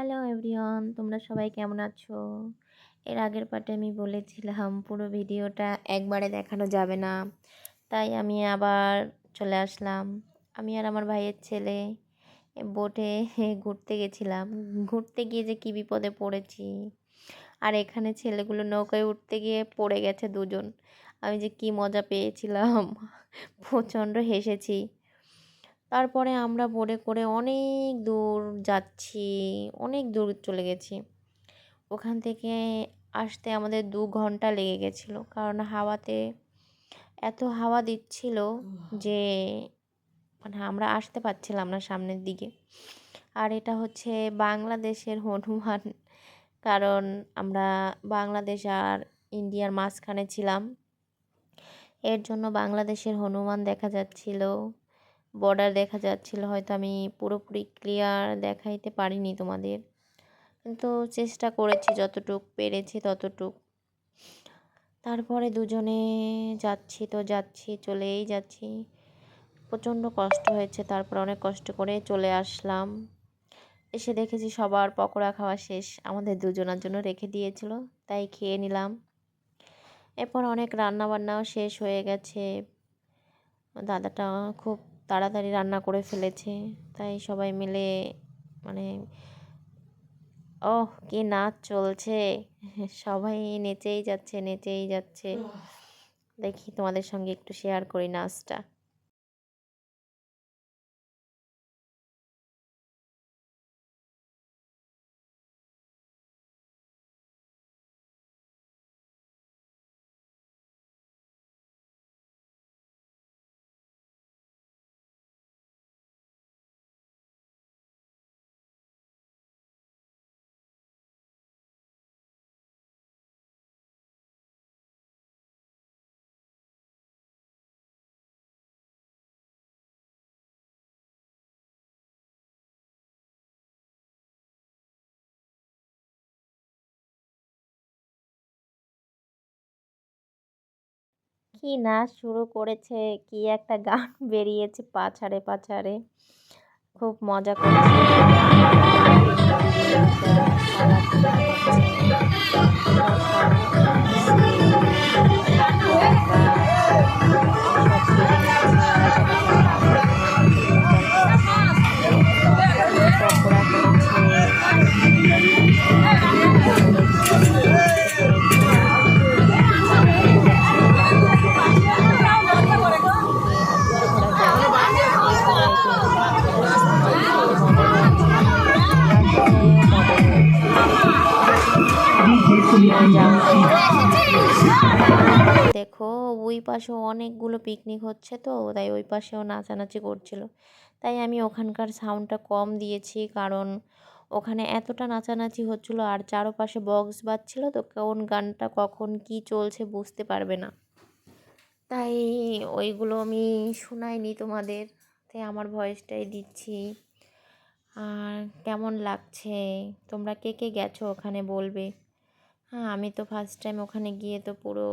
Hello everyone, তোমরা সবাই কেমন আছো? এর আগের পার্টে আমি বলেছিলাম পুরো ভিডিওটা একবারে দেখানো যাবে না, তাই আমি আবার চলে আসলাম। আমি আর আমার ভাইয়ের ছেলে বোটে ঘুরতে গেছিলাম। ঘুরতে গিয়ে যে কী বিপদে পড়েছি। আর এখানে ছেলেগুলো নৌকায় উঠতে গিয়ে পড়ে গেছে দুজন। আমি যে কী মজা পেয়েছিলাম, প্রচণ্ড হেসেছি। তারপরে আমরা বোটে করে অনেক দূর যাচ্ছি, অনেক দূর চলে গেছি। ওখান থেকে আসতে আমাদের 2 ঘন্টা লেগে গেছিলো, কারণ হাওয়াতে এত হাওয়া দিচ্ছিল যে মানে আমরা আসতে পারছিলাম না সামনের দিকে। আর এটা হচ্ছে বাংলাদেশের হনুমান, কারণ আমরা বাংলাদেশ আর ইন্ডিয়ার মাঝখানে ছিলাম, এর জন্য বাংলাদেশের হনুমান দেখা যাচ্ছিল, বর্ডার দেখা যাচ্ছিল। হয়তো আমি পুরোপুরি ক্লিয়ার দেখাইতে পারিনি তোমাদের, কিন্তু চেষ্টা করেছি যতটুক পেরেছি ততটুক। তারপরে দুজনে যাচ্ছি তো যাচ্ছি, চলেই যাচ্ছি। প্রচণ্ড কষ্ট হয়েছে, তারপর অনেক কষ্ট করে চলে আসলাম। এসে দেখেছি সবার পকোড়া খাওয়া শেষ, আমাদের দুজনের জন্য রেখে দিয়েছিল, তাই খেয়ে নিলাম। এরপর অনেক রান্না বান্নাও শেষ হয়ে গেছে। দাদাটা খুব তাড়াতাড়ি রান্না করে ফেলেছে, তাই সবাই মিলে মানে কি নাচ চলছে, সবাই নেচেই যাচ্ছে নেচেই যাচ্ছে। দেখি তোমাদের সঙ্গে একটু শেয়ার করি নাচটা। কি নাচ শুরু করেছে, কি একটা গান বেরিয়েছে পাছাড়ে পাছাড়ে, খুব মজা করছে। পকোড়া দেখো ওই পাশেও অনেকগুলো পিকনিক হচ্ছে, তো তাই ওই পাশেও নাচানাচি করছিল। তাই আমি ওখানকার সাউন্ডটা কম দিয়েছি, কারণ ওখানে এতটা নাচানাচি হচ্ছিলো আর চারপাশে বক্স বাজছিল, তো কোন গানটা কখন কি চলছে বুঝতে পারবে না, তাই ওইগুলো আমি শোনাইনি তোমাদের, তাই আমার ভয়েসটাই দিচ্ছি। আর কেমন লাগছে, তোমরা কে কে গেছো ওখানে বলবে। হ্যাঁ, আমি তো ফার্স্ট টাইম ওখানে গিয়ে তো পুরো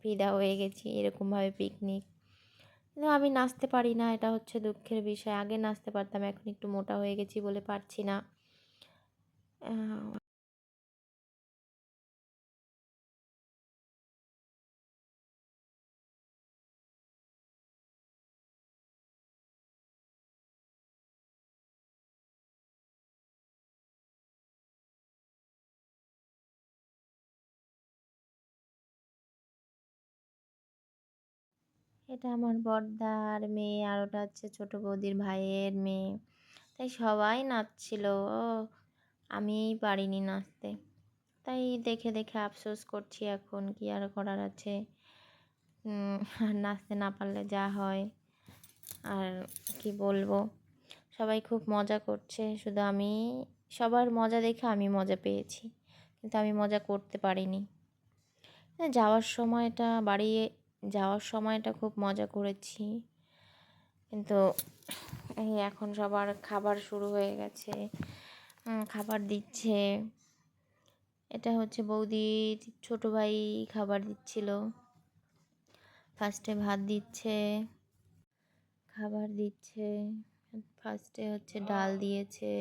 ফিদা হয়ে গেছি, এরকমভাবে পিকনিক। কিন্তু আমি নাচতে পারি না, এটা হচ্ছে দুঃখের বিষয়। আগে নাচতে পারতাম, এখন একটু মোটা হয়ে গেছি বলে পারছি না। এটা আমার বড়দার মেয়ে, আর ওটা হচ্ছে ছোটো বৌদির ভাইয়ের মেয়ে, তাই সবাই নাচছিল। আমিই পারিনি নাচতে, তাই দেখে দেখে আফসোস করছি। এখন কি আর করার আছে, আর নাচতে না পারলে যা হয়। আর কি বলবো, সবাই খুব মজা করছে, শুধু আমি সবার মজা দেখে আমি মজা পেয়েছি, কিন্তু আমি মজা করতে পারিনি। যাওয়ার সময়টা যাওয়ার সময়টা খুব মজা করেছি, কিন্তু এই এখন সবার খাবার শুরু হয়ে গেছে, খাবার দিচ্ছে। এটা হচ্ছে বৌদির ছোটো ভাই খাবার দিচ্ছিল। ফার্স্টে ভাত দিচ্ছে, খাবার দিচ্ছে। ফার্স্টে হচ্ছে ডাল দিয়েছে,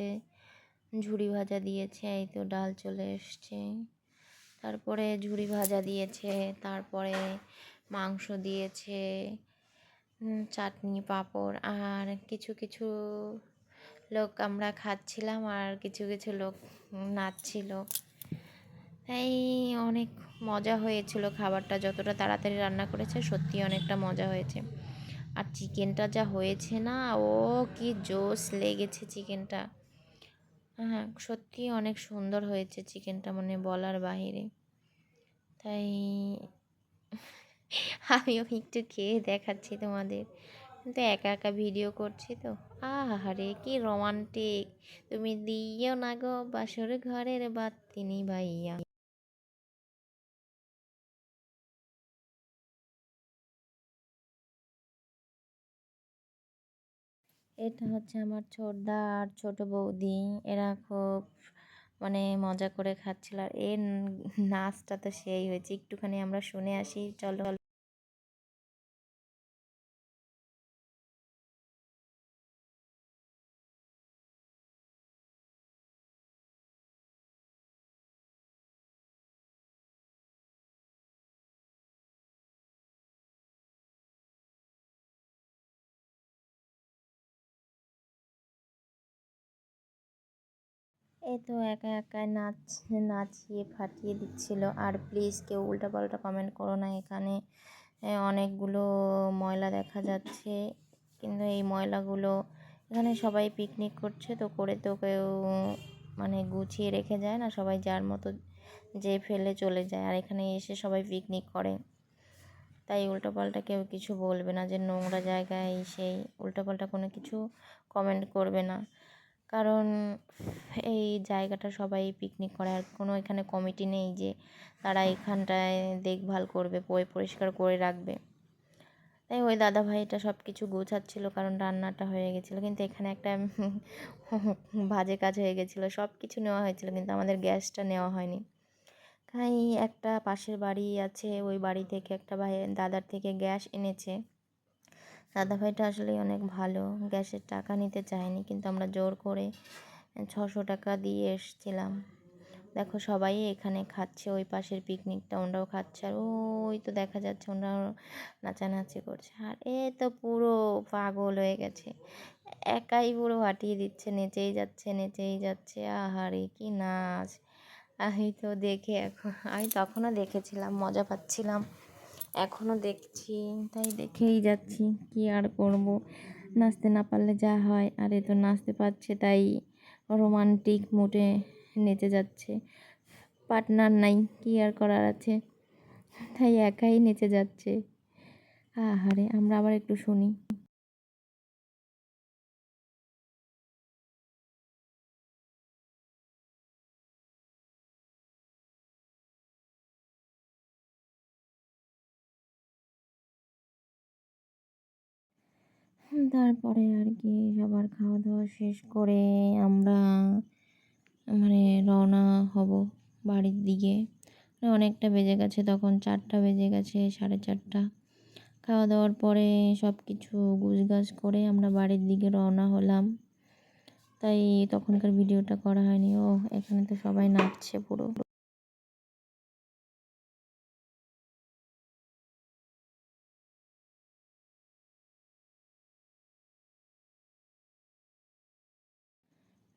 ঝুরি ভাজা দিয়েছে, এই তো ডাল চলে এসছে। তারপরে ঝুরি ভাজা দিয়েছে, তারপরে মাংস দিয়েছে, চাটনি পাঁপড়, আর কিছু কিছু লোক আমরা খাচ্ছিলাম আর কিছু কিছু লোক নাচছিল। তাই অনেক মজা হয়েছিল খাবারটা, যতটা তাড়াতাড়ি রান্না করেছে সত্যি অনেকটা মজা হয়েছে। আর চিকেনটা যা হয়েছে না, ও কি জোস লেগেছে চিকেনটা। হ্যাঁ সত্যি অনেক সুন্দর হয়েছে চিকেনটা, মানে বলার বাহিরে। তাই আমিও একটু খেয়ে দেখাচ্ছি তোমাদের, কিন্তু একা একা ভিডিও করছি তো। আহারে কি রোমান্টিক, তুমি দিও না গো বাসর ঘরের বাতি নিভাইয়া। এটা হচ্ছে আমার ছোটদা আর ছোট বৌদি, এরা খুব মানে মজা করে খাচ্ছিল। আর এর নাচটা তো সেই হয়েছে, একটুখানি আমরা শুনে আসি চলো। এই তো একা একা নাচিয়ে ফাটিয়ে দিচ্ছিল। আর প্লিজ কেউ উল্টাপাল্টা কমেন্ট করো না, এখানে অনেকগুলো ময়লা দেখা যাচ্ছে, কিন্তু এই ময়লাগুলো এখানে সবাই পিকনিক করছে তো, করে তো কেউ মানে গুছিয়ে রেখে যায় না, সবাই যার মতো যে ফেলে চলে যায়। আর এখানে এসে সবাই পিকনিক করে, তাই উল্টোপাল্টা কেউ কিছু বলবে না যে নোংরা জায়গায় সেই উল্টোপাল্টা কোনো কিছু কমেন্ট করবে না, কারণ এই জায়গাটা সবাই পিকনিক করে। আর কোনো এখানে কমিটি নেই যে তারা এখানটায় দেখভাল করবে, পরিষ্কার করে রাখবে। তাই ওই দাদা ভাইটা সব কিছু গোছাচ্ছিলো, কারণ রান্নাটা হয়ে গেছিলো, কিন্তু এখানে একটা বাজে কাজ হয়ে গেছিলো। সব কিছু নেওয়া হয়েছিল কিন্তু আমাদের গ্যাসটা নেওয়া হয়নি। তাই একটা পাশের বাড়ি আছে, ওই বাড়ি থেকে একটা ভাই দাদার থেকে গ্যাস এনেছে। দাদা ভাইটা আসলে অনেক ভালো, গ্যাসের টাকা নিতে চায়নি, কিন্তু আমরা জোর করে 600 টাকা দিয়ে এসছিলাম। দেখো সবাই এখানে খাচ্ছে, ওই পাশের পিকনিকটা ওনারাও খাচ্ছে, আর ওই তো দেখা যাচ্ছে ওনারাও নাচানাচি করছে। আর এ তো পুরো পাগল হয়ে গেছে, একাই পুরো হাঁটিয়ে দিচ্ছে, নেচেই যাচ্ছে নেচেই যাচ্ছে। আহারে কি নাচ! আমি তো দেখে আমি তখনও দেখেছিলাম, মজা পাচ্ছিলাম, এখনও দেখছি, তাই দেখেই যাচ্ছি, কি আর করব, নাচতে না পারলে যা হয়। আর এ তো নাচতে পারছে, তাই রোমান্টিক মুডে নেচে যাচ্ছে, পার্টনার নাই, কি আর করার আছে, তাই একাই নেচে যাচ্ছে। আহারে, আমরা আবার একটু শুনি। তারপরে আর কি সবার খাওয়া দাওয়া শেষ করে আমরা মানে রওনা হব বাড়ির দিকে। অনেকটা বেজে গেছে, তখন 4টা বেজে গেছে, 4:30। খাওয়া দাওয়ার পরে সব কিছু গুছগাছ করে আমরা বাড়ির দিকে রওনা হলাম, তাই তখনকার ভিডিওটা করা হয়নি। ও এখানে তো সবাই নাচছে পুরো।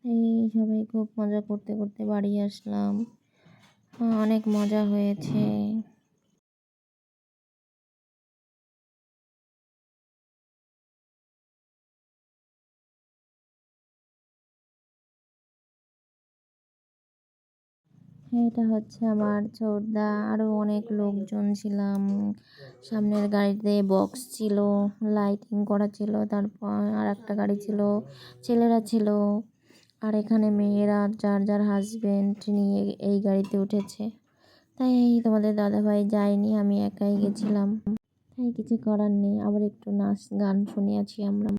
এই সবাই খুব মজা করতে করতে বাড়ি আসলাম, অনেক মজা হয়েছে। এটা হচ্ছে আমার ছোটদা, আরও অনেক লোকজন ছিলাম। সামনের গাড়িতে বক্স ছিল, লাইটিং করা ছিল, তারপর আর একটা গাড়ি ছিল, ছেলেরা ছিল। আর এখানে মেয়েরা যার যার হাজবেন্ড নিয়ে এই গাড়িতে উঠেছে। তাই তোমাদের দাদাভাই যায়নি, আমি একাই গেছিলাম। তাই কিছু করার নেই, আবার একটু নাচ গান শুনিয়াছি আমরা।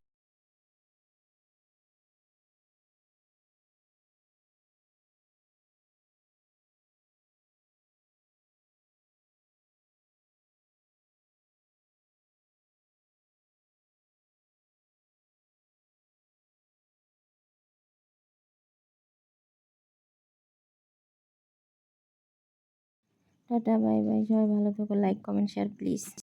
টাটা, বাই বাই, সবাই ভালো থেকো, লাইক কমেন্ট শেয়ার প্লিজ।